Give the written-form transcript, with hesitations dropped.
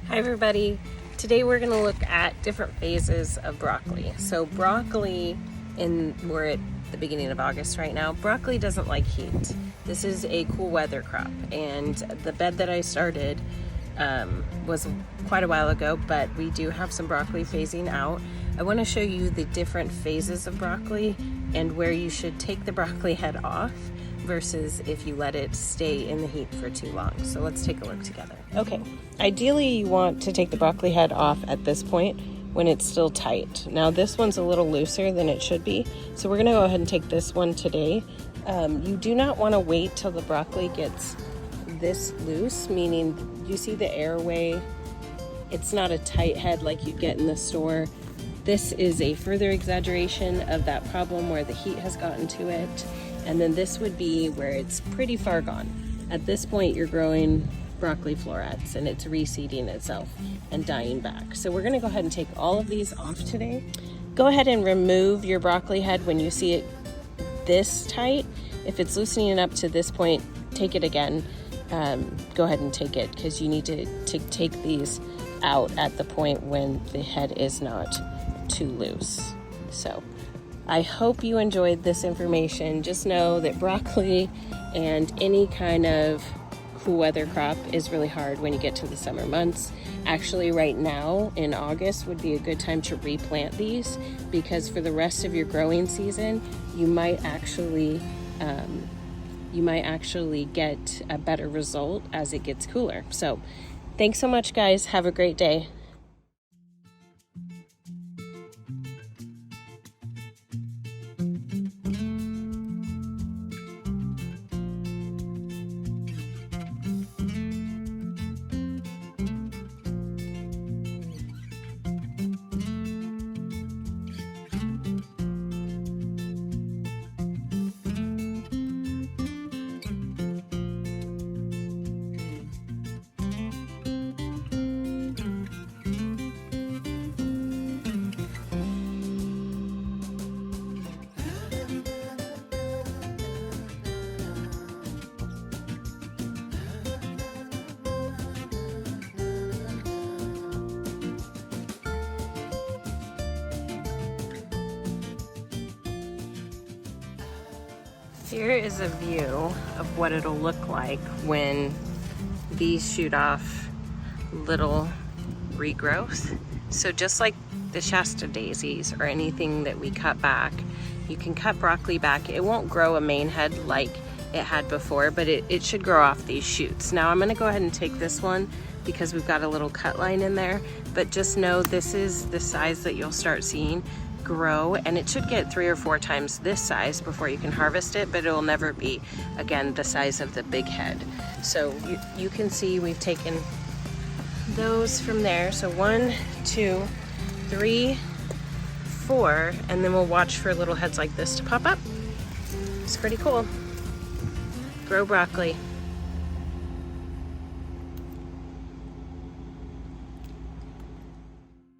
Hi everybody. Today we're going to look at different phases of broccoli. So we're at the beginning of August right now. Broccoli doesn't like heat. This is a cool weather crop, and the bed that I started was quite a while ago, but we do have some broccoli phasing out. I want to show you the different phases of broccoli and where you should take the broccoli head off versus if you let it stay in the heat for too long. So let's take a look together. Okay, ideally you want to take the broccoli head off at this point when it's still tight. Now this one's a little looser than it should be, so we're gonna go ahead and take this one today. You do not want to wait till the broccoli gets this loose, meaning you see the airway, it's not a tight head like you'd get in the store. This is a further exaggeration of that problem where the heat has gotten to it. And then this would be where it's pretty far gone. At this point, you're growing broccoli florets and it's reseeding itself and dying back. So we're gonna go ahead and take all of these off today. Go ahead and remove your broccoli head when you see it this tight. If it's loosening up to this point, take it again. Go ahead and take it, because you need to take these out at the point when the head is not too loose. So I hope you enjoyed this information. Just know that broccoli and any kind of cool weather crop is really hard when you get to the summer months. Actually, right now in August would be a good time to replant these, because for the rest of your growing season, you might actually get a better result as it gets cooler. So thanks so much, guys. Have a great day. Here is a view of what it'll look like when these shoot off little regrowth. So just like the Shasta daisies or anything that we cut back, you can cut broccoli back. It won't grow a main head like it had before, but it should grow off these shoots. Now I'm gonna go ahead and take this one because we've got a little cut line in there, but just know this is the size that you'll start seeing grow, and it should get 3 or 4 times this size before you can harvest it, but it will never be, again, the size of the big head. So you can see we've taken those from there. So 1, 2, 3, 4, and then we'll watch for little heads like this to pop up. It's pretty cool. Grow broccoli.